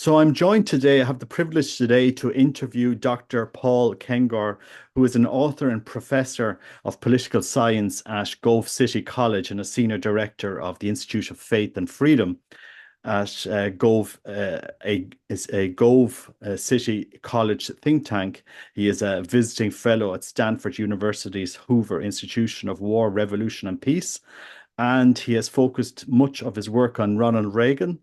So I'm joined today, I have the privilege today to interview Dr. Paul Kengor, who is an author and professor of political science at Gove City College and a senior director of the Institute of Faith and Freedom at Gove, is a Gove City College think tank. He is a visiting fellow at Stanford University's Hoover Institution of War, Revolution and Peace, and he has focused much of his work on Ronald Reagan,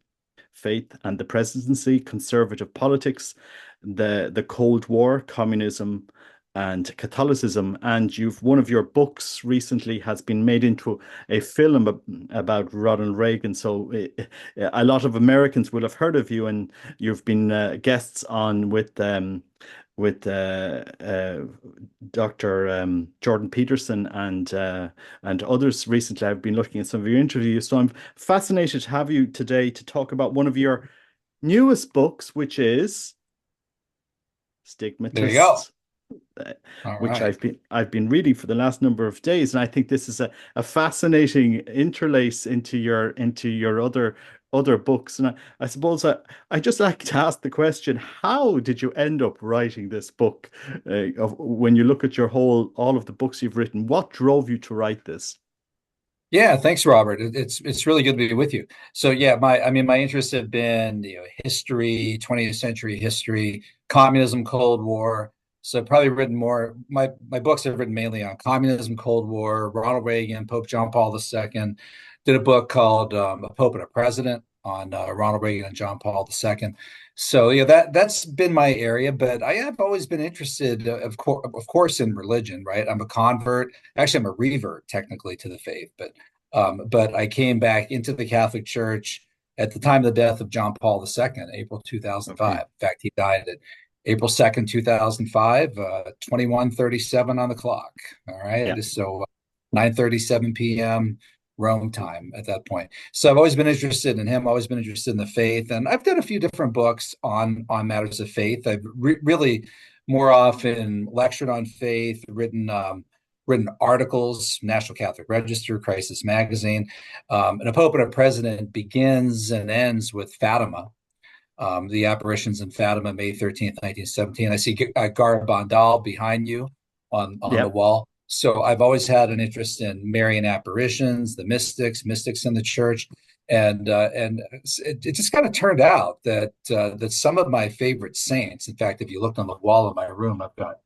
faith and the presidency, conservative politics, the Cold War, communism, and Catholicism. And you've one of your books recently has been made into a film about Ronald Reagan. So a lot of Americans will have heard of you, and you've been guests on with Dr. Jordan Peterson and others recently. I've been looking at some of your interviews, so I'm fascinated to have you today to talk about one of your newest books, which is There you go. Stigmatists, uh, All which right. I've been reading for the last number of days, and I think this is a fascinating interlace into your other books. And I suppose I just like to ask the question: how did you end up writing this book? When you look at all of the books you've written, what drove you to write this? Yeah, thanks, Robert. It's really good to be with you. So yeah, my interests have been, history, 20th century history, communism, Cold War. So I've probably written more. My books I've written mainly on communism, Cold War, Ronald Reagan, Pope John Paul II. Did a book called A Pope and a President on Ronald Reagan and John Paul II. So yeah, that's been my area, but I have always been interested, of course, in religion, right? I'm a convert. Actually, I'm a revert technically to the faith, but I came back into the Catholic Church at the time of the death of John Paul II, April 2005. Okay. In fact, he died at April 2nd, 2005, 21:37 on the clock. All Yeah. right. So 9:37 p.m. Rome time at that point. So I've always been interested in him, always been interested in the faith. And I've done a few different books on matters of faith. I've really more often lectured on faith, written articles, National Catholic Register, Crisis Magazine. And A Pope and a President begins and ends with Fatima, the apparitions in Fatima, May 13th, 1917. I see Garabandal behind you on the Yeah. wall. So I've always had an interest in Marian apparitions, the mystics in the church. And it just kind of turned out that some of my favorite saints, in fact, if you looked on the wall of my room, I've got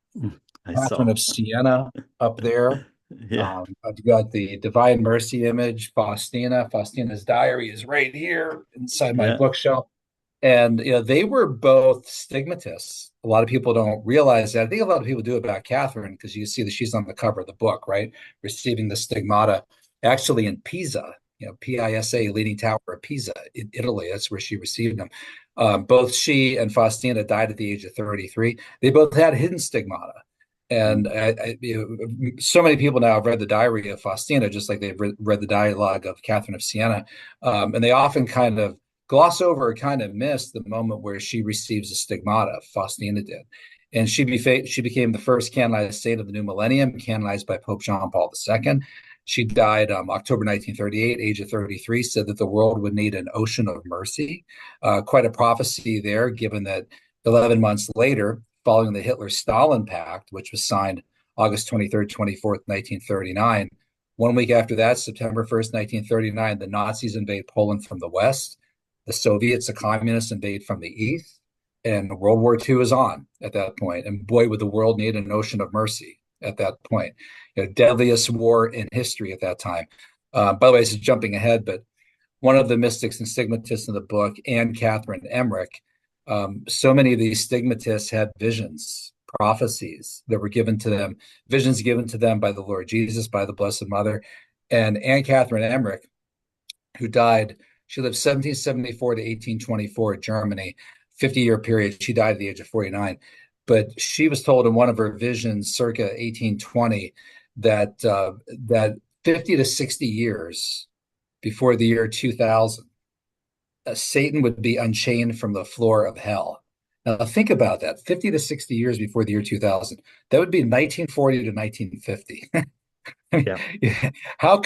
I Catherine saw. of Siena up there. Yeah. I've got the Divine Mercy image, Faustina. Faustina's diary is right here inside my Yeah. bookshelf. And they were both stigmatists. A lot of people don't realize that. I think a lot of people do about Catherine because you see that she's on the cover of the book, right? Receiving the stigmata, actually in Pisa, Pisa, Leaning Tower of Pisa in Italy. That's where she received them. Both she and Faustina died at the age of 33. They both had hidden stigmata. And Mm. so many people now have read the diary of Faustina, just like they've read the dialogue of Catherine of Siena. And they often kind of gloss over or kind of miss the moment where she receives a stigmata. Faustina did. And she became the first canonized saint of the new millennium, canonized by Pope John Paul II. She died October 1938, age of 33, said that the world would need an ocean of mercy. Quite a prophecy there, given that 11 months later, following the Hitler-Stalin Pact, which was signed August 23rd, 24th, 1939, 1 week after that, September 1st, 1939, the Nazis invade Poland from the west. The Soviets, the communists, invade from the east, and World War II is on at that point. And boy, would the world need an ocean of mercy at that point. Deadliest war in history at that time. By the way, this is jumping ahead, but one of the mystics and stigmatists in the book, Anne Catherine Emmerich, so many of these stigmatists had visions, prophecies that were given to them, visions given to them by the Lord Jesus, by the Blessed Mother. And Anne Catherine Emmerich, who died, she lived 1774 to 1824 in Germany, 50-year period. She died at the age of 49. But she was told in one of her visions, circa 1820, that 50 to 60 years before the year 2000, Satan would be unchained from the floor of hell. Now, think about that 50 to 60 years before the year 2000. That would be 1940 to 1950. Yeah. How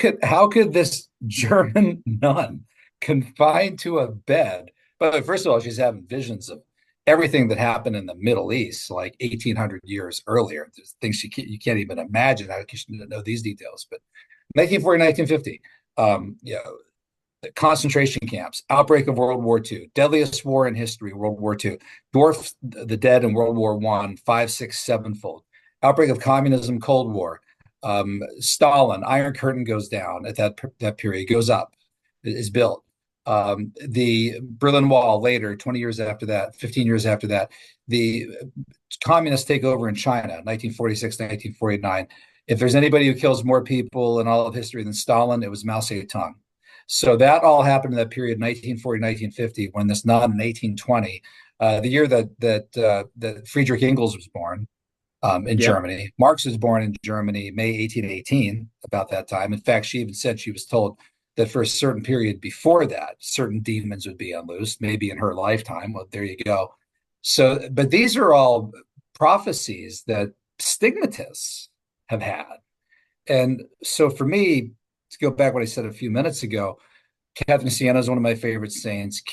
could this German nun confined to a bed But first of all, she's having visions of everything that happened in the Middle East, like 1800 years earlier. There's things you can't even imagine. How you should know these details. But 1940, 1950, you know, the concentration camps, outbreak of World War II, deadliest war in history, World War II, dwarfed the dead in World War I, five, six, sevenfold. Outbreak of communism, Cold War, Stalin, Iron Curtain goes down at that period, goes up, is built. The Berlin Wall later, 20 years after that, 15 years after that, the communists take over in China, 1946, 1949. If there's anybody who kills more people in all of history than Stalin, it was Mao Zedong. So that all happened in that period, 1940, 1950, when this nod in 1820, the year that Friedrich Engels was born in Yeah. Germany. Marx was born in Germany, May 1818, about that time. In fact, she even said she was told that for a certain period before that, certain demons would be unloosed, maybe in her lifetime. Well, there you go. So, but these are all prophecies that stigmatists have had. And so for me, to go back what I said a few minutes ago, Catherine of Siena is one of my favorite saints.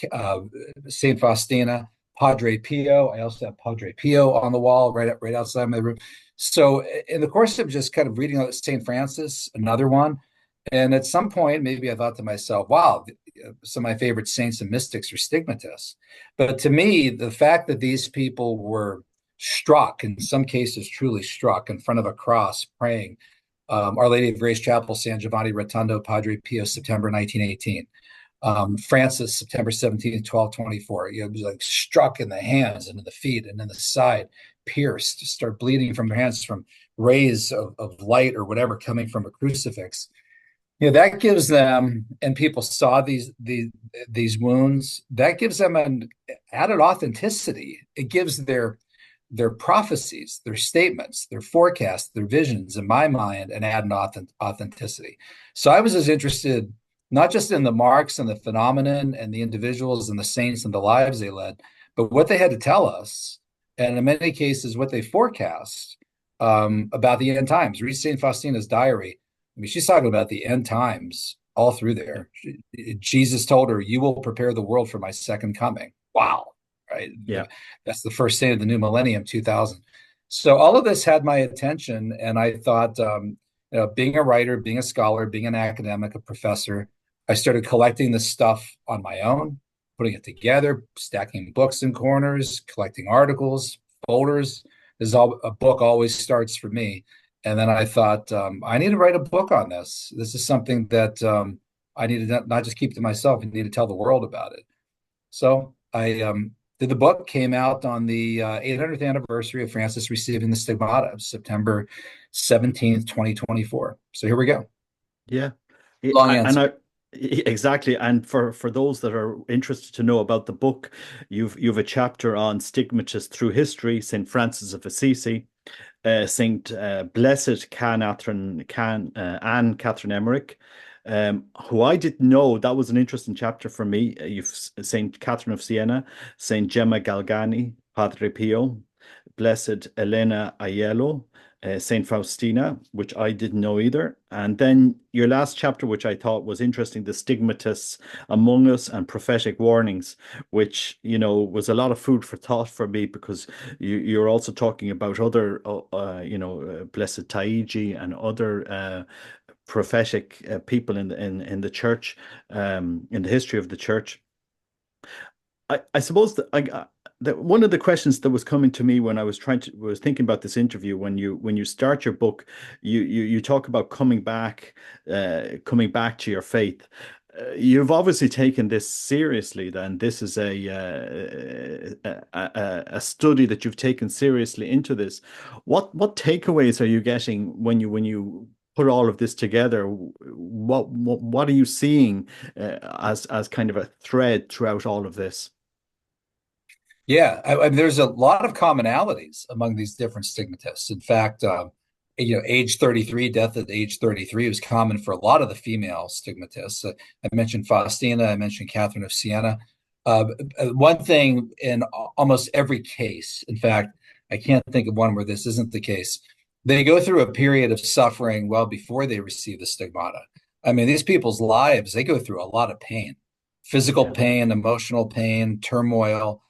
Saint Faustina, Padre Pio. I also have Padre Pio on the wall right outside my room. So in the course of just kind of reading Saint Francis, another one, and at some point maybe I thought to myself, "Wow, some of my favorite saints and mystics are stigmatists." But to me, the fact that these people were struck, in some cases truly struck, in front of a cross praying Our Lady of Grace Chapel, San Giovanni Rotondo, Padre Pio, September 1918. Francis, September 17th, 1224. You know, it was like struck in the hands and in the feet and in the side, pierced, start bleeding from their hands from rays of light or whatever coming from a crucifix. You know, that gives them, and people saw these wounds, that gives them an added authenticity. It gives their prophecies, their statements, their forecasts, their visions, in my mind, and add an authenticity. So I was as interested not just in the marks and the phenomenon and the individuals and the saints and the lives they led, but what they had to tell us, and in many cases, what they forecast about the end times. Read St. Faustina's diary. I mean, she's talking about the end times all through Yeah. there. Jesus told her, "You will prepare the world for my second coming." Wow, right? Yeah. That's the first saint of the new millennium, 2000. So all of this had my attention, and I thought, being a writer, being a scholar, being an academic, a professor, I started collecting this stuff on my own, putting it together, stacking books in corners, collecting articles, folders. This is all a book always starts for me. And then I thought, I need to write a book on this. This is something that I need to not just keep to myself, I need to tell the world about it. So I did the book, came out on the 800th anniversary of Francis receiving the Stigmata, September 17th, 2024. So here we go. Yeah. Long And answer. exactly. And for those that are interested to know about the book, you've a chapter on stigmatists through history, St. Francis of Assisi, Saint Blessed Anne Catherine Emmerich, who I didn't know. That was an interesting chapter for me. You've Saint Catherine of Siena, Saint Gemma Galgani, Padre Pio, Blessed Elena Aiello, Saint Faustina, which I didn't know either. And then your last chapter, which I thought was interesting, the stigmatists among us and prophetic warnings, which was a lot of food for thought for me, because you're also talking about other, Blessed Taiji and other prophetic people in the church, in the history of the church. I suppose that one of the questions that was coming to me when I was thinking about this interview, when you start your book, you talk about coming back to your faith. You've obviously taken this seriously. Then this is a study that you've taken seriously into this. What takeaways are you getting when you put all of this together? What are you seeing as kind of a thread throughout all of this? Yeah, there's a lot of commonalities among these different stigmatists. In fact, age 33, death at age 33 was common for a lot of the female stigmatists. I mentioned Faustina, I mentioned Catherine of Siena. One thing in almost every case, in fact, I can't think of one where this isn't the case. They go through a period of suffering well before they receive the stigmata. I mean, these people's lives, they go through a lot of pain physical Yeah. pain, emotional pain, turmoil.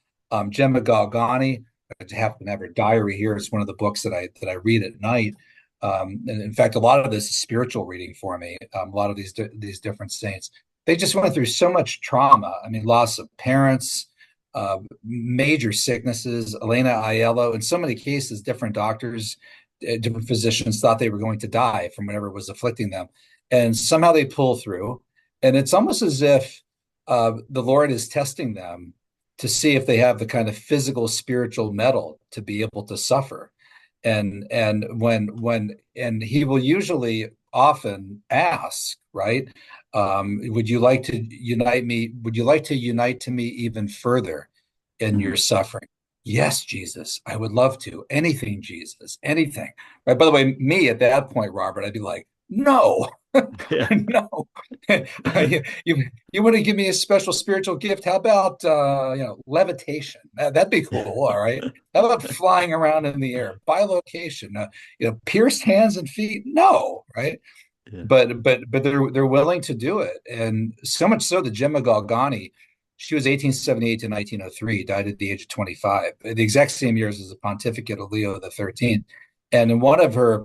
Gemma Galgani, I happen to have her diary here. It's one of the books that I read at night. And in fact, a lot of this is spiritual reading for me. A lot of these different saints, they just went through so much trauma. I mean, loss of parents, major sicknesses. Elena Aiello, in so many cases, different doctors, different physicians thought they were going to die from whatever was afflicting them, and somehow they pull through. And it's almost as if the Lord is testing them to see if they have the kind of physical, spiritual metal to be able to suffer. And he will usually often ask, right? Would you like to unite me? Would you like to unite to me even further in Mhm. your suffering? Yes, Jesus, I would love to. Anything, Jesus, anything. Right. By the way, me at that point, Robert, I'd be like, no, Yeah. no. You want to give me a special spiritual gift? How about levitation? That'd be cool. All right. How about flying around in the air? Bilocation. Pierced hands and feet? No, right? Yeah. But they're willing to do it, and so much so that Gemma Galgani, she was 1878 to 1903, died at the age of 25, the exact same years as the pontificate of Leo the 13th. And in one of her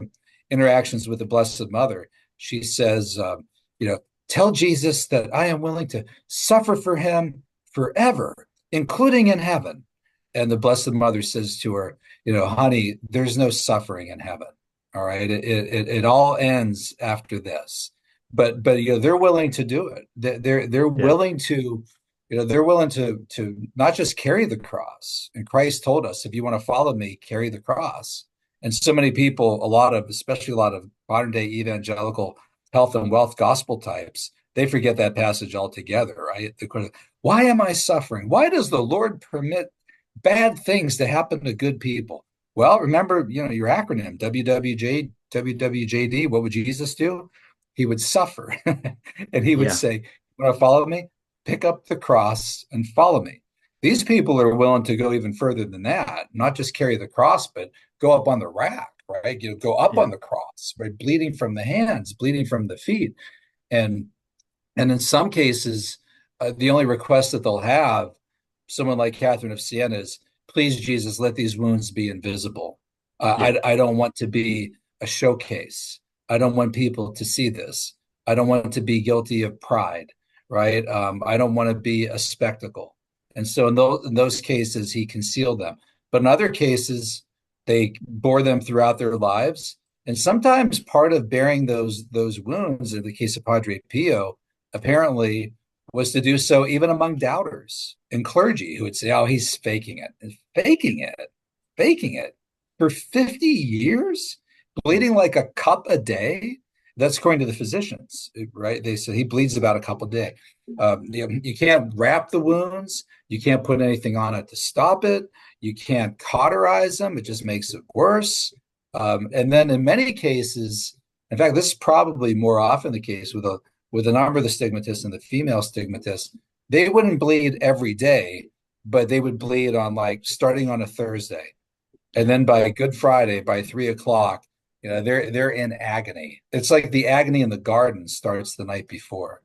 interactions with the Blessed Mother, she says, tell Jesus that I am willing to suffer for him forever, including in heaven. And the Blessed Mother says to her, honey, there's no suffering in heaven. All right, it all ends after this, but they're willing to do it. They're Yeah. willing to, they're willing to not just carry the cross. And Christ told us, if you want to follow me, carry the cross. And so many people, especially a lot of modern day evangelical health and wealth gospel types, they forget that passage altogether, right? Why am I suffering? Why does the Lord permit bad things to happen to good people? Well, remember, your acronym, WWJD. What would Jesus do? He would suffer. And he would Yeah. say, you want to follow me? Pick up the cross and follow me. These people are willing to go even further than that, not just carry the cross, but go up on the rack, right? Go up Yeah. on the cross, right? Bleeding from the hands, bleeding from the feet. And and in some cases, the only request that they'll have, someone like Catherine of Siena, is, please, Jesus, let these wounds be invisible. Yeah. I don't want to be a showcase. I don't want people to see this. I don't want to be guilty of pride, right? I don't want to be a spectacle. And so in those cases, he concealed them. But in other cases, they bore them throughout their lives. And sometimes part of bearing those wounds, in the case of Padre Pio, apparently was to do so even among doubters and clergy who would say, oh, he's faking it, and faking it for 50 years, Mm. bleeding like a cup a day. That's according to the physicians, right? They say he bleeds about a cup a day. You can't wrap the wounds. You can't put anything on it to stop it. You can't cauterize them. It just makes it worse. And then in many cases, in fact, this is probably more often the case with a number of the stigmatists and the female stigmatists, they wouldn't bleed every day, but they would bleed on, like, starting on a Thursday. And Yeah. then by Good Friday, by 3 o'clock, they're in agony. It's like the agony in the garden starts the night before.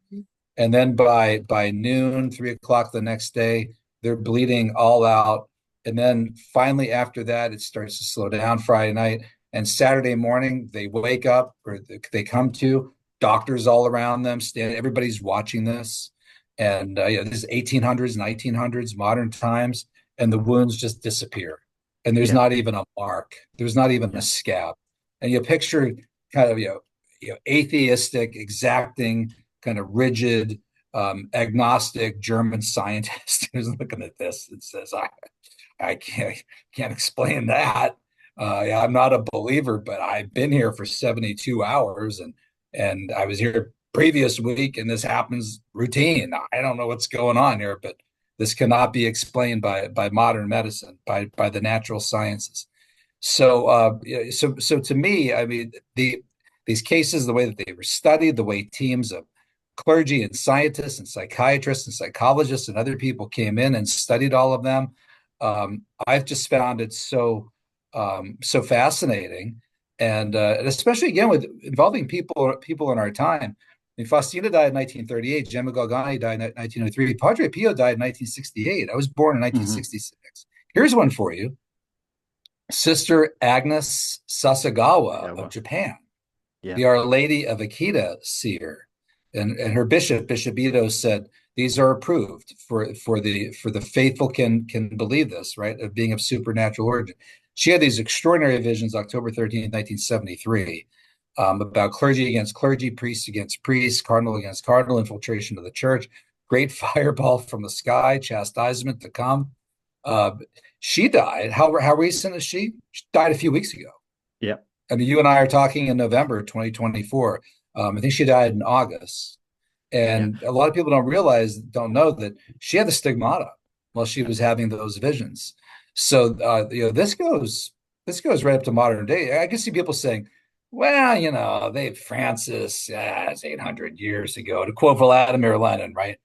And then by noon, 3 o'clock the next day, they're bleeding all out. And then finally after that, it starts to slow down Friday night. And Saturday morning, they wake up, or they come to, doctors all around them, everybody's watching this. And this is 1800s, 1900s, modern times, and the wounds just disappear. And there's Yeah. not even a mark. There's not even a Yeah. scab. And you picture kind of, atheistic, exacting, kind of rigid, agnostic German scientist who's looking at this and says, I can't explain that. Yeah, I'm not a believer, but I've been here for 72 hours, and I was here previous week, and this happens routine. I don't know what's going on here, but this cannot be explained by modern medicine, by the natural sciences. So to me, I mean, these cases, the way that they were studied, the way teams of clergy and scientists and psychiatrists and psychologists and other people came in and studied all of them, I've just found it so fascinating, and especially again with involving people in our time. mean, Faustina died in 1938. Gemma Galgani died in 1903. Padre Pio died in 1968. I was born in Hmm. 1966. Here's one for you. Sister Agnes Sasagawa Yeah, of well, Japan, yeah, the Our Lady of Akita seer, and her bishop, Bishop Ito, said these are approved for the faithful can believe this, right? Of being of supernatural origin. She had these extraordinary visions, October 13th, 1973, about clergy against clergy, priests against priests, cardinal against cardinal, infiltration of the church, great fireball from the sky, chastisement to come. Uh, she died. How recent is she? She died a few weeks ago. yeah, I mean, you and I are talking in November 2024. I think she died in August. yeah, And a lot of people don't know that she had the stigmata while she was having those visions. So, this goes right up to modern day. I can see people saying, well, they Francis, it's 800 years ago, to quote Vladimir Lenin, right?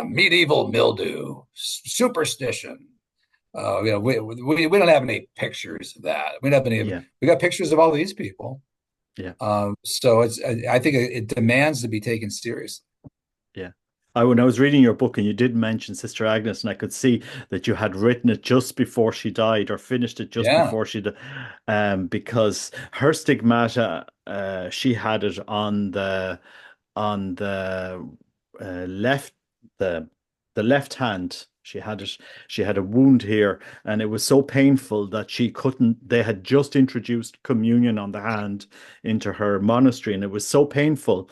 Medieval mildew, superstition. We don't have any pictures of that. We don't have any. yeah, We got pictures of all these people. yeah. So I think it demands to be taken seriously. Yeah. When I was reading your book and you did mention Sister Agnes, and I could see that you had written it just before she died or finished it just Yeah, before she died, because her stigmata, she had it on the left, the the left hand. She had a wound here, and it was so painful that she couldn't. They had just introduced communion on the hand into her monastery, and it was so painful.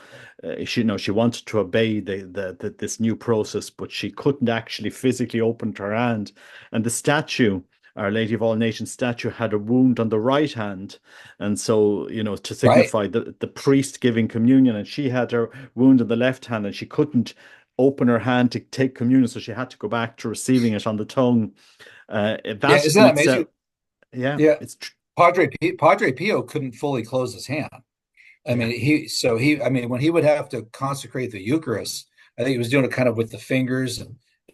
She wanted to obey this new process, but she couldn't actually physically open her hand. And the statue, Our Lady of All Nations statue, had a wound on the right hand, and so to right. signify the priest giving communion, and she had her wound in the left hand, and she couldn't open her hand to take communion, so she had to go back to receiving it on the tongue. Yeah, That isn't in that amazing? itself, yeah, Yeah, it's tr Padre Pio couldn't fully close his hand. I yeah, mean, I mean, when he would have to consecrate the Eucharist, I think he was doing it kind of with the fingers,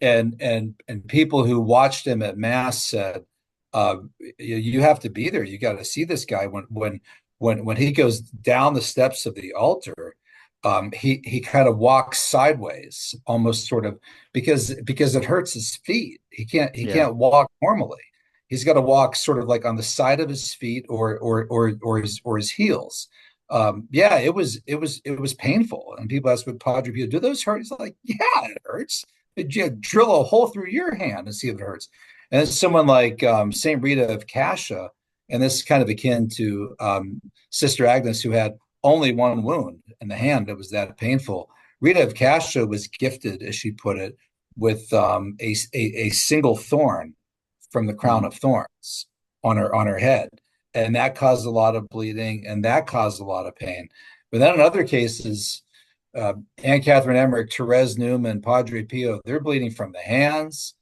and people who watched him at Mass said, uh, you have to be there. You got to see this guy when he goes down the steps of the altar. He kind of walks sideways, almost sort of because it hurts his feet. He yeah, can't walk normally. He's got to walk sort of like on the side of his feet or his heels. Yeah, it was painful. And people ask, "Would Padre Pio do those hurt?" He's like, "Yeah, it hurts. You drill a hole through your hand and see if it hurts." And it's someone like Saint Rita of Cascia, and this is kind of akin to Sister Agnes, who had only one wound in the hand that was that painful. Rita of Cascia was gifted, as she put it, with a single thorn from the crown mhm, of thorns on her head, and that caused a lot of bleeding, and that caused a lot of pain. But then in other cases, Anne Catherine Emmerich, Therese Newman, Padre Pio, they're bleeding from the hands,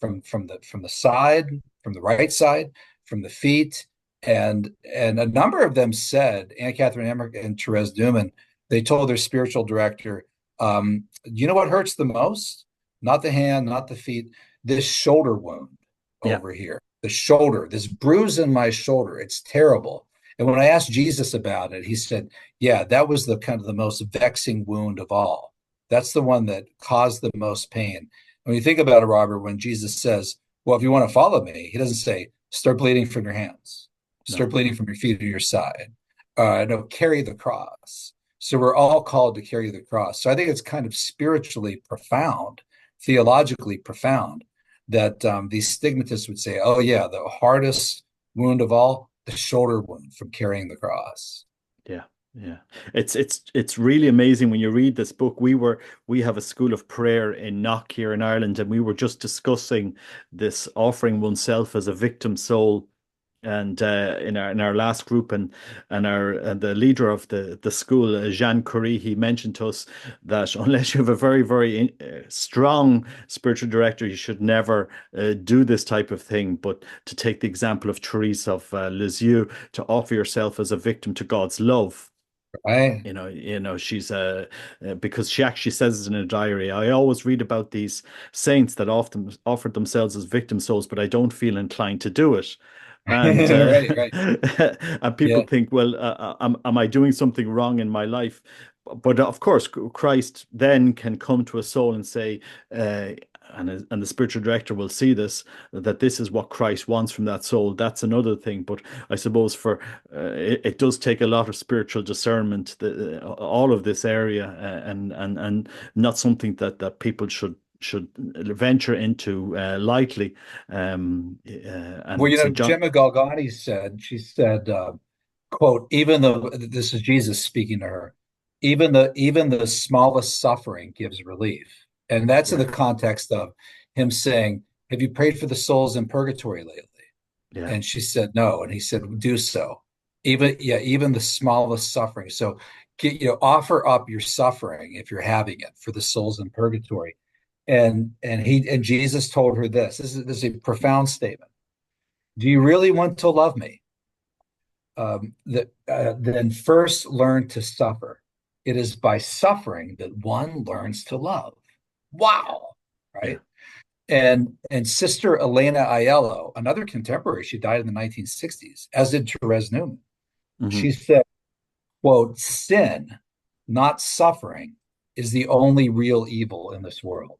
from the side, from the right side, from the feet, and a number of them said, Anne Catherine Emmerich and Therese Newman, they told their spiritual director, you know what hurts the most? Not the hand, not the feet, this shoulder wound yeah, over here, the shoulder, this bruise in my shoulder. It's terrible. And when I asked Jesus about it, he said, yeah, that was the kind of the most vexing wound of all. That's the one that caused the most pain. When you think about it, Robert, when Jesus says, well, if you want to follow me, he doesn't say, start bleeding from your hands, start no, bleeding from your feet or your side. No, carry the cross. So we're all called to carry the cross. So I think it's kind of spiritually profound, theologically profound, that these stigmatists would say, oh, yeah, the hardest wound of all, the shoulder wound from carrying the cross. yeah, yeah. It's really amazing when you read this book. We have a school of prayer in Knock here in Ireland, and we were just discussing this offering oneself as a victim soul. And in our last group, and the leader of the school, Jean Curie, he mentioned to us that unless you have a very very strong spiritual director, you should never do this type of thing. But to take the example of Therese of Lisieux, to offer yourself as a victim to God's love. Right? She's because she actually says it in a diary. I always read about these saints that often offered themselves as victim souls, but I don't feel inclined to do it. And Right, right. and people Yeah. think, well, am I doing something wrong in my life? but of course, Christ then can come to a soul and say, uh, and the spiritual director will see this, that this is what Christ wants from that soul. That's another thing. But I suppose for it does take a lot of spiritual discernment, all of this area, and not something that people should venture into lightly. Well, And St. John, Gemma Galgani said, she said, quote, even though this is Jesus speaking to her, even the smallest suffering gives relief. And that's in yeah, the context of him saying, have you prayed for the souls in purgatory lately? yeah, And she said no. And he said, do so. Even the smallest suffering. So offer up your suffering if you're having it for the souls in purgatory. And Jesus told her this. This is a profound statement. Do you really want to love me? Then first learn to suffer. It is by suffering that one learns to love. Wow. yeah, Right. And Sister Elena Aiello, another contemporary, she died in the 1960s, as did Therese Newman. hmm She said, quote, sin, not suffering, is the only real evil in this world.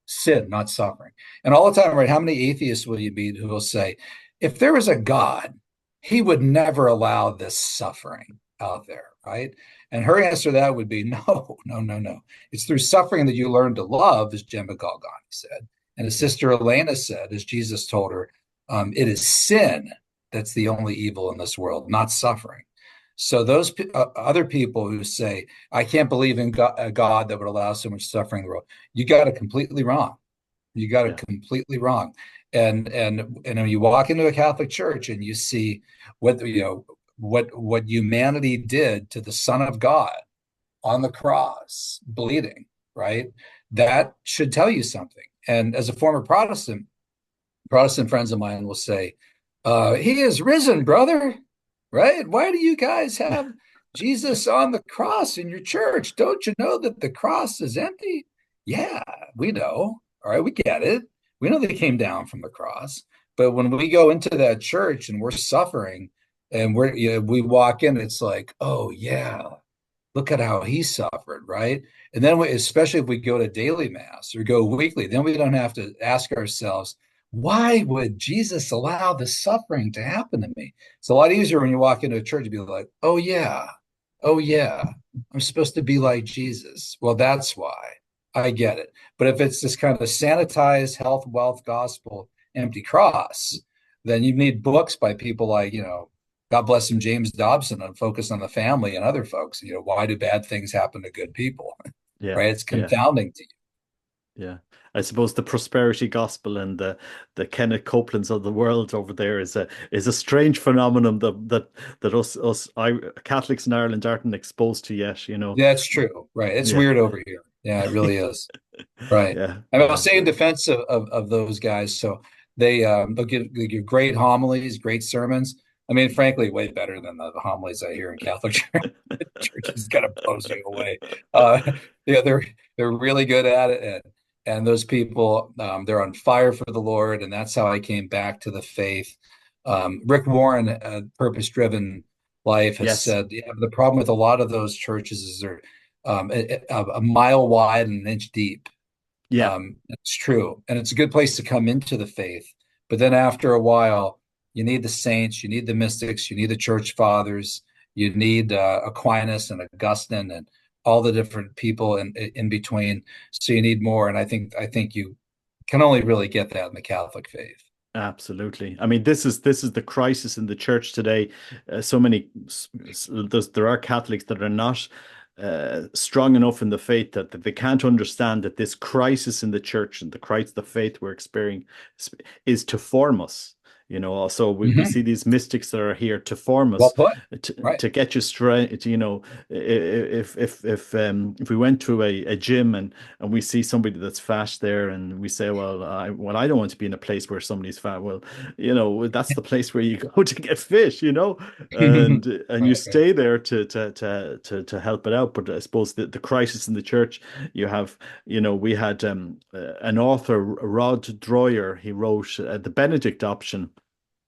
Sin, not suffering. And all the time, right? How many atheists will you meet who will say, if there was a God, he would never allow this suffering out there, right? And her answer to that would be no, no, no, no. It's through suffering that you learn to love, as Gemma Galgani said. And as yeah, Sister Elena said, as Jesus told her, it is sin that's the only evil in this world, not suffering. So those other people who say, I can't believe in a God that would allow so much suffering in the world, you got it completely wrong. You got it yeah, completely wrong. And when you walk into a Catholic church and you see what humanity did to the Son of God on the cross, bleeding, right? That should tell you something. And as a former Protestant friends of mine will say, he is risen, brother, right? Why do you guys have Jesus on the cross in your church? Don't you know that the cross is empty? Yeah, we know. All right, we get it. We know they came down from the cross. But when we go into that church and we're suffering and we walk in, it's like, oh, yeah, look at how he suffered, right? And then especially if we go to daily mass or go weekly, then we don't have to ask ourselves, why would Jesus allow this suffering to happen to me? It's a lot easier when you walk into a church to be like, oh yeah, I'm supposed to be like Jesus. Well, that's why. I get it. But if it's this kind of sanitized health, wealth, gospel, empty cross, then you need books by people like, God bless him, James Dobson, on Focus on the Family and other folks. Why do bad things happen to good people? yeah, Right? It's yeah, confounding to yeah. I suppose the prosperity gospel and the Kenneth Copelands of the world over there is a strange phenomenon that us Catholics in Ireland aren't exposed to yet, you know. you. That's true. Right. It's Yeah. weird over here. Yeah, it really is. Right. Yeah, I mean, I'll yeah, say in defense of those guys. So they'll give great homilies, great sermons. I mean, frankly, way better than the homilies I hear in Catholic churches. Kind of blows you away. Uh, yeah, they're really good at it, and those people, they're on fire for the Lord, and that's how I came back to the faith. Rick Warren, Purpose Driven Life, has yes, said, yeah, the problem with a lot of those churches is they're a mile wide and an inch deep. yeah. It's true. And it's a good place to come into the faith. But then after a while, you need the saints, you need the mystics, you need the church fathers, you need Aquinas and Augustine and all the different people in between. So you need more. And I think you can only really get that in the Catholic faith. Absolutely. I mean, this is the crisis in the church today. So many there are Catholics that are not strong enough in the faith that they can't understand that this crisis in the church and the crisis the faith we're experiencing is to form us. You know, also we Mhm. see these mystics that are here to form Well us, put. to, Right. to get you straight. You know, if we went to a gym and we see somebody that's fat there and we say, well, I don't want to be in a place where somebody's fat. Well, you know, that's the place where you go to get fit, you know, and you Right, right. stay there to help it out. But I suppose the crisis in the church, you have, you know, we had an author, Rod Dreyer, he wrote The Benedict Option,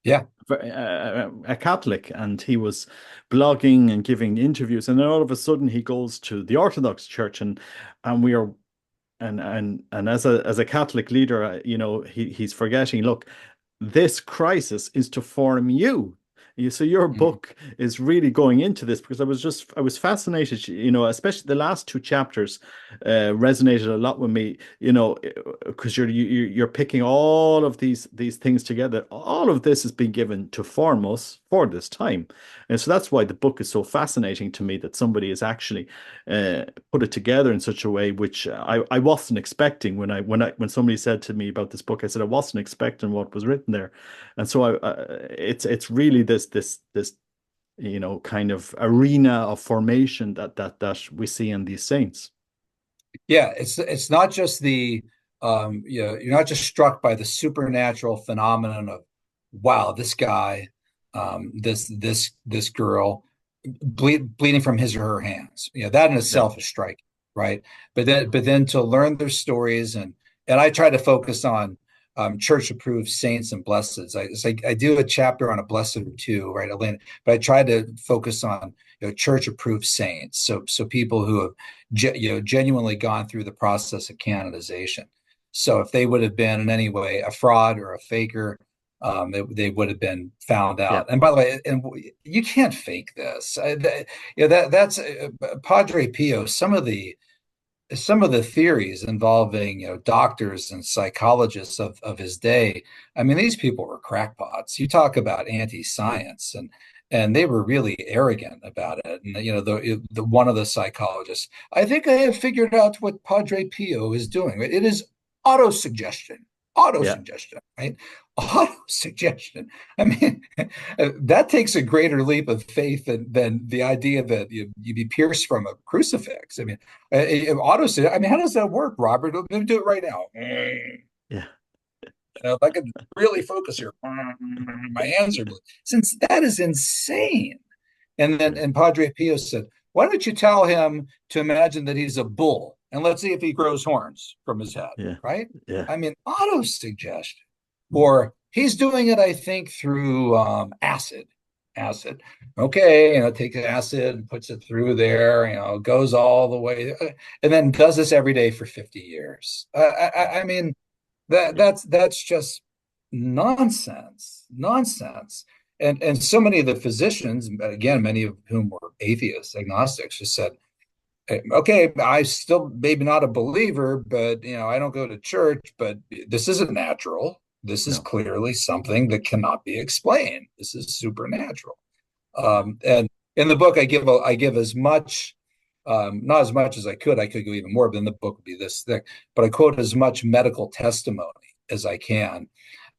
Yeah. a Catholic, and he was blogging and giving interviews, and then all of a sudden he goes to the Orthodox Church, and we are and as a Catholic leader, he's forgetting. Look, this crisis is to form you. So your Mhm. book is really going into this because I was fascinated, especially the last two chapters resonated a lot with me, because you're picking all of these things together. All of this has been given to form us for this time. And so that's why the book is so fascinating to me, that somebody has actually put it together in such a way which I wasn't expecting when somebody said to me about this book. I said I wasn't expecting what was written there, and so it's really this kind of arena of formation that we see in these saints. Yeah, it's not just you're not just struck by the supernatural phenomenon of wow, this guy, this girl bleeding from his or her hands. That in Yeah, itself is striking, right? But then to learn their stories, and I try to focus on church approved saints and blesseds. I do a chapter on a blessed or two, right? But I try to focus on church approved saints. So people who have genuinely gone through the process of canonization. So if they would have been in any way a fraud or a faker, they would have been found yeah, out. And by the way, and you can't fake this. That's Padre Pio. Some of the theories involving doctors and psychologists of his day. I mean, these people were crackpots. You talk about anti-science, and they were really arrogant about it. And the one of the psychologists, I think I have figured out what Padre Pio is doing. It is autosuggestion. yeah, Autosuggestion, right? Autosuggestion. I mean, that takes a greater leap of faith than the idea that you be pierced from a crucifix. I mean, auto. I mean, how does that work, Robert? Let me do it right now. yeah, If I could really focus here, my hands are blue. Since that is insane. And then yeah, and Padre Pio said, "Why don't you tell him to imagine that he's a bull, and let's see if he grows horns from his head." yeah, Right? yeah, I mean, auto suggestion, or he's doing it, I think, through acid. Acid. Okay, takes acid and puts it through there, goes all the way, and then does this every day for 50 years. I mean, yeah, that's just nonsense, nonsense. And so many of the physicians, again, many of whom were atheists, agnostics, just said, okay, I still maybe not a believer, but I don't go to church, but this isn't natural. This is no, clearly something that cannot be explained. This is supernatural. yeah, And in the book, I give as much, not as much as I could. I could go even more, but then the book would be this thick. But I quote as much medical testimony as I can,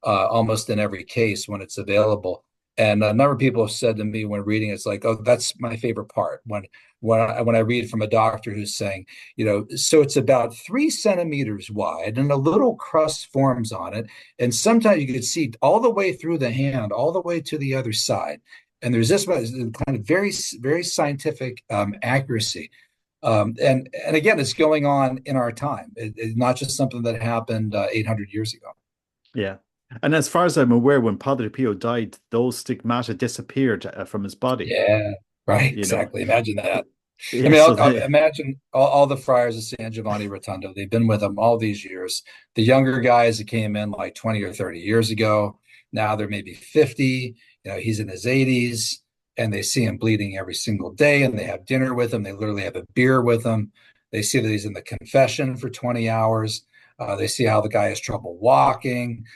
almost in every case when it's available. And a number of people have said to me when reading, it's like, oh, that's my favorite part. When I read from a doctor who's saying, so it's about 3 centimeters wide, and a little crust forms on it, and sometimes you could see all the way through the hand, all the way to the other side. And there's this kind of very, very scientific accuracy. And again, it's going on in our time. It's not just something that happened 800 years ago. yeah. And as far as I'm aware, when Padre Pio died, those stigmata disappeared from his body. Yeah, right. You know, Exactly. Imagine that. I yeah. mean, So I'll they, imagine all the friars of San Giovanni Rotondo. They've been with him all these years. The younger guys that came in like 20 or 30 years ago, now they're maybe 50. He's in his 80s, and they see him bleeding every single day, and they have dinner with him. They literally have a beer with him. They see that he's in the confession for 20 hours. They see how the guy has trouble walking,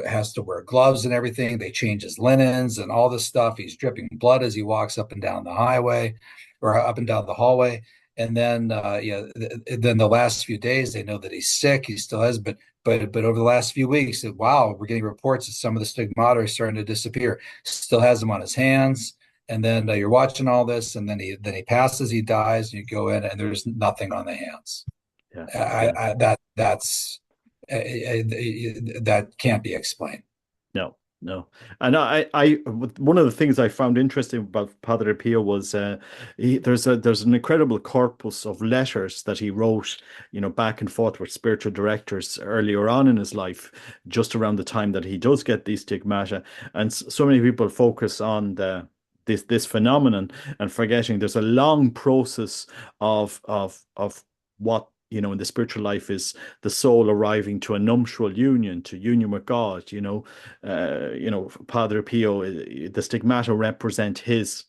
has to wear gloves and everything. They change his linens and all this stuff. He's dripping blood as he walks up and down the highway or up and down the hallway. And then, then the last few days, they know that he's sick. He still has, but over the last few weeks, wow, we're getting reports that some of the stigmata are starting to disappear. Still has them on his hands. And then you're watching all this, and then he passes, he dies, and you go in, and there's nothing on the hands. yeah, yeah. That can't be explained. No. No, and one of the things I found interesting about Padre Pio was there's an incredible corpus of letters that he wrote, back and forth with spiritual directors earlier on in his life, just around the time that he does get these stigmata, and so many people focus on this phenomenon and forgetting there's a long process of what in the spiritual life is the soul arriving to a nuptial union, to union with God. Padre Pio, the stigmata represent his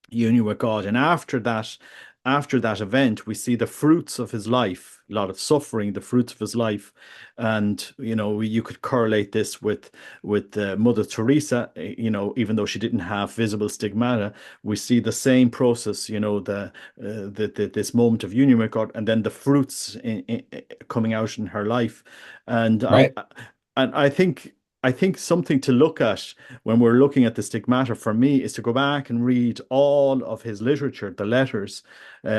union with God. And after that event, we see the fruits of his life, a lot of suffering, the fruits of his life. And, you could correlate this with Mother Teresa, even though she didn't have visible stigmata, we see the same process, this moment of union with God, and then the fruits coming out in her life. And I, Right. and I think something to look at when we're looking at the stigmata for me is to go back and read all of his literature, the letters,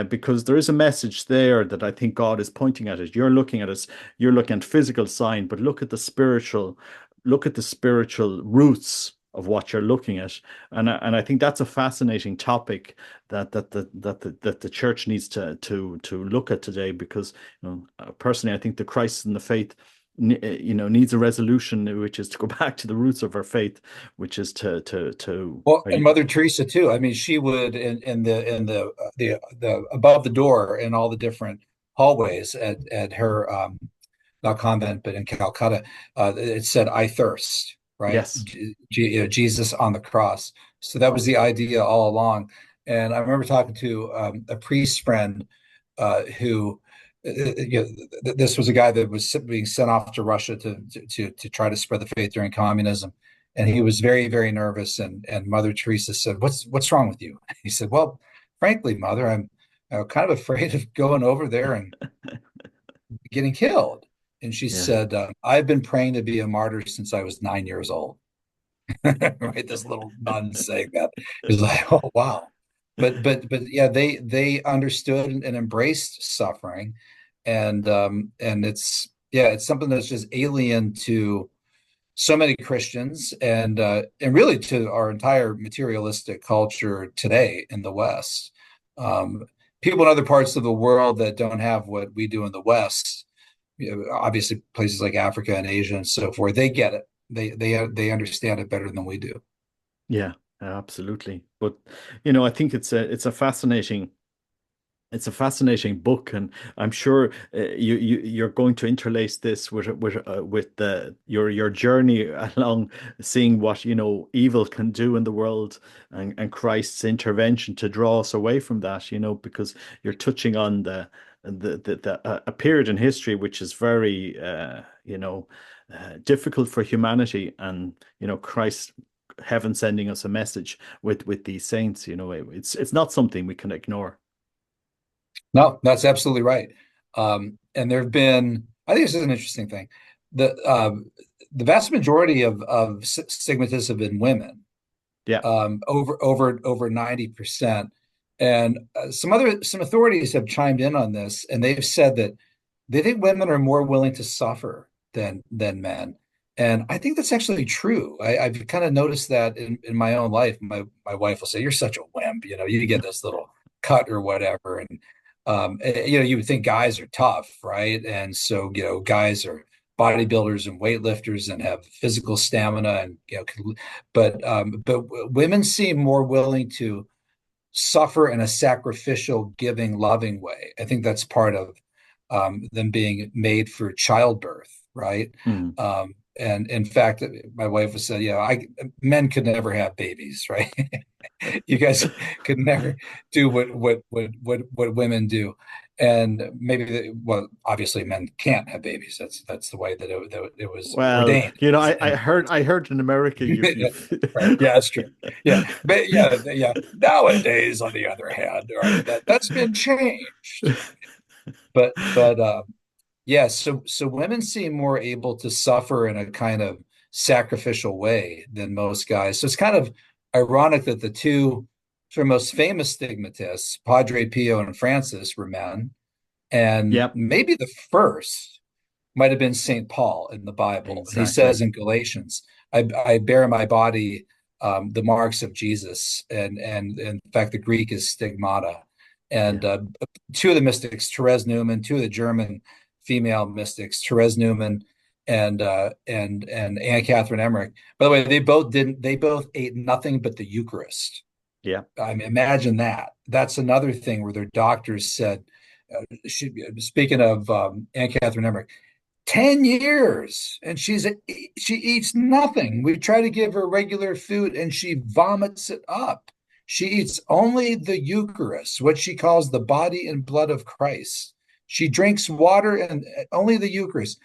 because there is a message there that I think God is pointing at it. You're looking at physical sign, but look at the spiritual roots of what you're looking at, and I think that's a fascinating topic that the church needs to look at today, because personally I think the crisis in the faith needs a resolution, which is to go back to the roots of our faith, which is to Well, and Mother Teresa too. I mean, she would in the above the door in all the different hallways at her not convent, but in Calcutta, it said, "I thirst," right? yes, Jesus on the cross. So that was the idea all along. And I remember talking to a priest friend who, this was a guy that was being sent off to Russia to try to spread the faith during communism. And he was very, very nervous. And Mother Teresa said, "What's wrong with you?" He said, "Well, frankly, Mother, I'm kind of afraid of going over there and getting killed." And she yeah, said, "I've been praying to be a martyr since I was 9 years old." Right, this little nun saying that is like, oh wow. But yeah, they understood and embraced suffering, and it's something that's just alien to so many Christians and really to our entire materialistic culture today in the West. Um, People in other parts of the world that don't have what we do in the West, obviously places like Africa and Asia and so forth, they get it. They understand it better than we do. yeah, absolutely. But I think it's a fascinating book, and I'm sure you're going to interlace this with your journey along seeing what evil can do in the world, and Christ's intervention to draw us away from that. Because you're touching on a period in history which is very difficult for humanity, and Christ. Heaven sending us a message with these saints. It's not something we can ignore. No, that's absolutely right. And there have been, I think this is an interesting thing. The vast majority of stigmatists have been women, Yeah. over 90%. And some authorities have chimed in on this, and they've said that they think women are more willing to suffer than men. And I think that's actually true. I've kind of noticed that in my own life. My wife will say, "You're such a wimp, you get this little cut or whatever." And you would think guys are tough, right? And so, guys are bodybuilders and weightlifters and have physical stamina, and but women seem more willing to suffer in a sacrificial, giving, loving way. I think that's part of them being made for childbirth, right? Mm. And in fact, my wife has said, men could never have babies, right? You guys could never do what women do. And maybe, well, obviously men can't have babies. That's the way that it was Well, ordained. I heard in America you've Right. Yeah, that's true. Yeah. But yeah. Nowadays, on the other hand, right, that's been changed. But yeah, so women seem more able to suffer in a kind of sacrificial way than most guys. So it's kind of ironic that the two sort of most famous stigmatists, Padre Pio and Francis, were men, and Yep. maybe the first might have been St. Paul in the Bible. He Exactly. says in Galatians, I bear in my body the marks of Jesus. And in fact, the Greek is stigmata. Yeah. And two of the mystics, Therese Newman, two of the German female mystics, Therese Newman and Anne Catherine Emmerich. By the way, they both ate nothing but the Eucharist. Yeah. I mean, imagine that. That's another thing where their doctors said, speaking of Anne Catherine Emmerich, 10 years and she eats nothing. We try to give her regular food and she vomits it up. She eats only the Eucharist, what she calls the body and blood of Christ. She drinks water and only the Eucharist.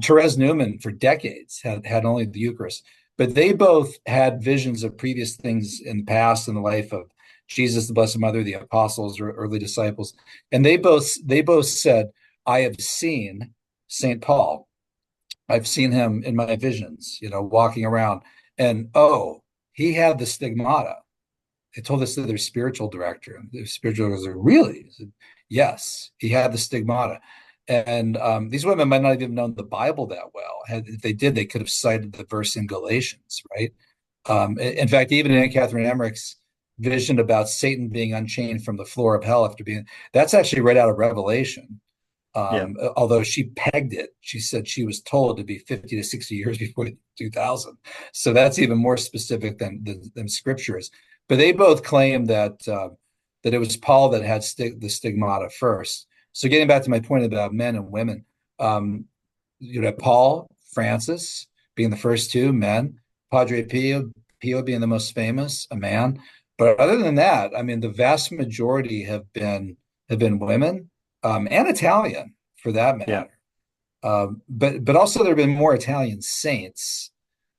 Therese Newman for decades had only the Eucharist, but they both had visions of previous things in the past in the life of Jesus, the Blessed Mother, the apostles, or early disciples, and they both said, "I have seen St. Paul. I've seen him in my visions, walking around. And oh, he had the stigmata." They told us to their spiritual director. The spiritual director was like, really? I said, yes, he had the stigmata. And these women might not have even known the Bible that well. If they did, they could have cited the verse in Galatians, right? In fact, even in Catherine Emmerich's vision about Satan being unchained from the floor of hell after being, that's actually right out of Revelation. Yeah. Although she pegged it, she said she was told to be 50 to 60 years before 2000. So that's even more specific than scripture is. But they both claim that it was Paul that had the stigmata first. So getting back to my point about men and women, um, Paul, Francis being the first two men, Padre Pio being the most famous, a man. But other than that, I mean, the vast majority have been women, and Italian for that Yeah. matter. But also there have been more Italian saints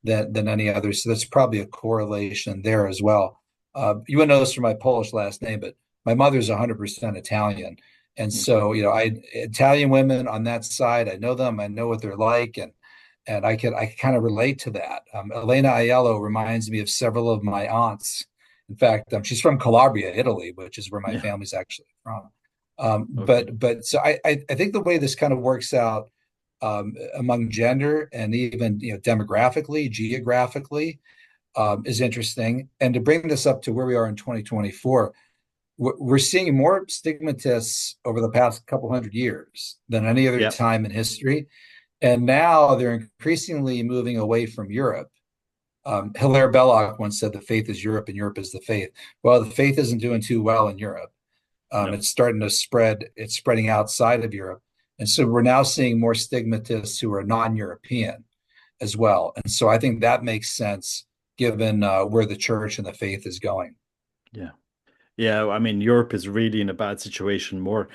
than any others, so that's probably a correlation there as well. You wouldn't know this from my Polish last name, but my mother's 100% Italian, and Okay. so I Italian women on that side, I know them, I know what they're like, and I kind of relate to that. Elena Aiello reminds me of several of my aunts. In fact, she's from Calabria, Italy, which is where my Yeah. family's actually from. Okay. But so I think the way this kind of works out among gender and even demographically, geographically, is interesting. And to bring this up to where we are in 2024, we're seeing more stigmatists over the past couple hundred years than any other Yeah. time in history. And now they're increasingly moving away from Europe. Hilaire Belloc once said the faith is Europe and Europe is the faith. Well, the faith isn't doing too well in Europe. No. It's starting to spread. It's spreading outside of Europe. And so we're now seeing more stigmatists who are non-European as well. And so I think that makes sense given where the church and the faith is going. Yeah. Yeah, I mean, Europe is really in a bad situation. More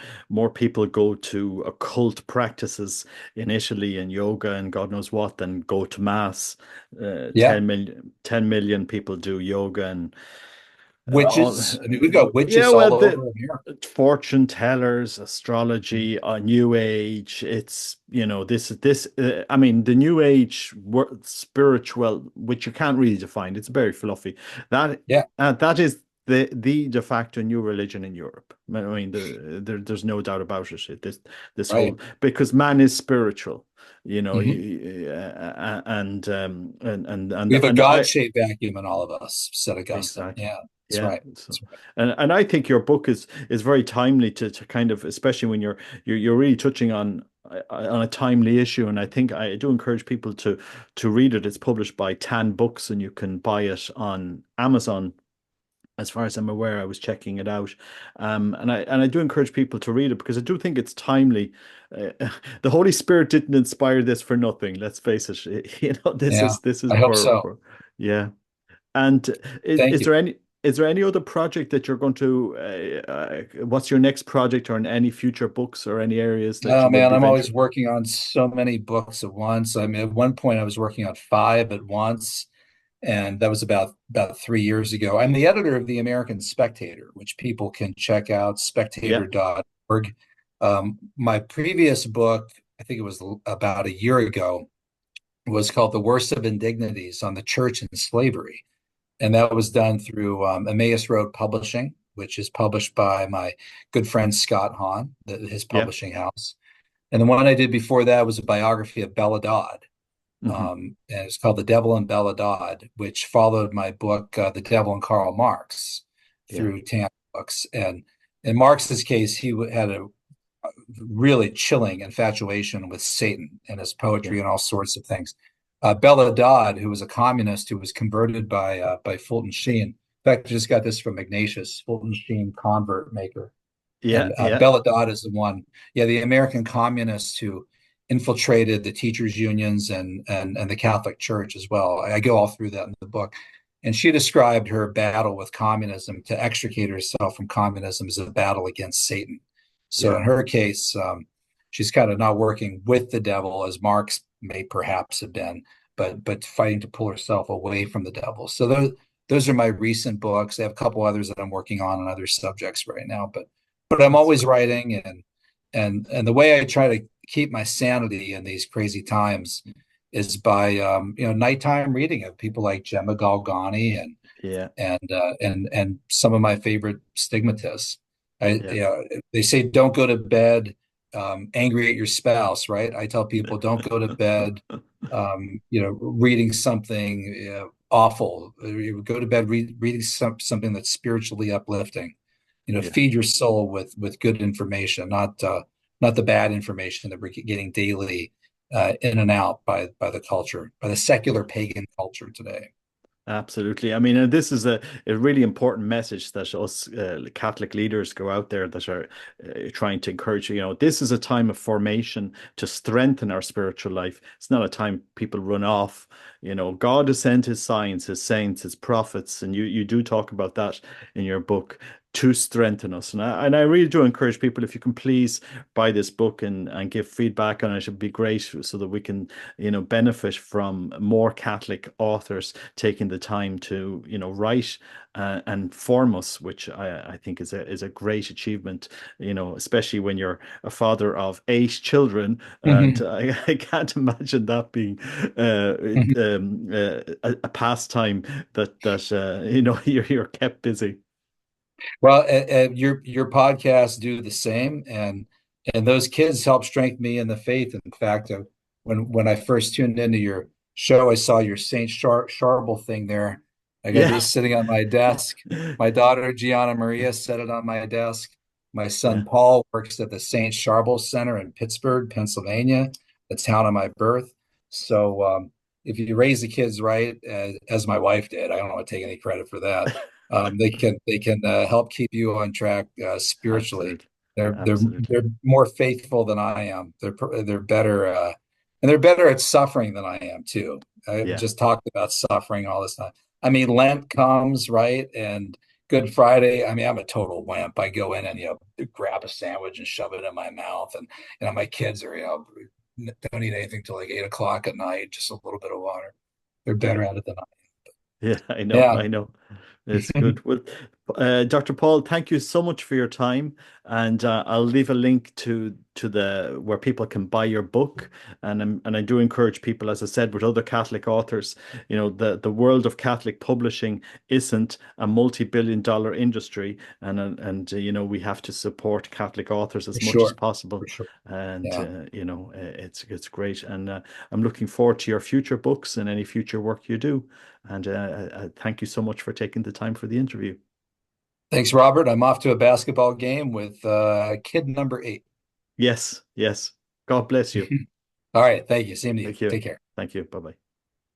people go to occult practices in Italy and yoga and God knows what than go to mass. Yeah. 10 million people do yoga and all. Witches. I mean, we've got Yeah, witches well, all the over here. fortune tellers, astrology, New Age. It's this. I mean, the New Age spiritual, which you can't really define. It's very fluffy. That Yeah. that is the de facto new religion in Europe. I mean, there's no doubt about it. This whole Right. because man is spiritual, Hmm. and We have a I God-shaped vacuum in all of us, said Augustine. exactly. Yeah, that's Yeah. right. So, That's right. and I think your book is very timely to kind of, especially when you're really touching on a timely issue. And I think I do encourage people to read it. It's published by Tan Books, and you can buy it on Amazon. As far as I'm aware, I was checking it out, and I do encourage people to read it because I do think it's timely. The Holy Spirit didn't inspire this for nothing. Let's face it. This Yeah, is I hope for so. yeah. And Thank you. is there any other project that you're going to what's your next project or in any future books or any areas that Oh you would man, be I'm always venturing? working on so many books at once. I mean, at one point I was working on five at once, and that was about 3 years ago. I'm the editor of the American Spectator, which people can check out, Yeah, spectator.org. My previous book, I think it was about a year ago, was called The Worst of Indignities on the Church and Slavery. And that was done through Emmaus Road Publishing, which is published by my good friend Scott Hahn, his yeah, publishing house. And the one I did before that was a biography of Bella Dodd. Hmm. And it's called The Devil and Bella Dodd, which followed my book, The Devil and Karl Marx, Yeah, through Tan Books. And in Marx's case, had a really chilling infatuation with Satan and his yeah, poetry and all sorts of things. Bella Dodd, who was a communist who was converted by Fulton Sheen. In fact, I just got this from Ignatius, Fulton Sheen convert maker. yeah, And yeah, Bella Dodd is the one, yeah, the American communists who infiltrated the teachers' unions and the Catholic Church as well. I go all through that in the book. And she described her battle with communism to extricate herself from communism as a battle against Satan. So yeah. in her case, she's kind of not working with the devil as Marx may perhaps have been, but fighting to pull herself away from the devil. So those are my recent books. I have a couple others that I'm working on other subjects right now, but I'm That's always great. writing, and the way I try to keep my sanity in these crazy times is by nighttime reading of people like Gemma Galgani Yeah, and some of my favorite stigmatists. yeah. They say don't go to bed angry at your spouse, right? I tell people don't go to bed reading something awful. You go to bed reading something that's spiritually uplifting. Yeah. Feed your soul with good information, not the bad information that we're getting daily in and out by the culture, by the secular pagan culture today. Absolutely. I mean, and this is a really important message that us Catholic leaders go out there that are trying to encourage, this is a time of formation to strengthen our spiritual life. It's not a time people run off. God has sent his signs, his saints, his prophets, and you do talk about that in your book to strengthen us. And I really do encourage people, if you can please buy this book and give feedback on it, it'd be great so that we can, benefit from more Catholic authors taking the time to write and form us, which I think is a great achievement. Especially when you're a father of 8 children, and Mhm. I can't imagine that being a pastime that you're kept busy. Well, your podcasts do the same, and those kids help strengthen me in the faith. In fact, when I first tuned into your show, I saw your Saint Charbel thing there. I got Yeah, this sitting on my desk. My daughter Gianna Maria set it on my desk. My son yeah, Paul works at the Saint Charbel Center in Pittsburgh, Pennsylvania, the town of my birth. So if you raise the kids right, as my wife did, I don't want to take any credit for that. They can help keep you on track spiritually. absolutely, They're absolutely. more faithful than I am. They're better and they're better at suffering than I am too. I Yeah, just talked about suffering all this time. I mean, Lent comes, right? And Good Friday. I mean, I'm a total wimp. I go in and grab a sandwich and shove it in my mouth, and my kids are don't eat anything till like 8 o'clock at night, just a little bit of water. They're yeah. better at it than Yeah, I know, I I know. It's am. good. Well, Dr. Paul, thank you so much for your time, and I'll leave a link to the where people can buy your book, and I do encourage people, as I said, with other Catholic authors, the world of Catholic publishing isn't a multi-billion-dollar industry, and we have to support Catholic authors For as much as sure. possible, For sure. and Yeah. it's great, and I'm looking forward to your future books and any future work you do. And thank you so much for taking the time for the interview. Thanks, Robert. I'm off to a basketball game with kid number 8. Yes, yes. God bless you. All right. Thank you. Same to you. Thank you. Take care. Thank you. Bye bye.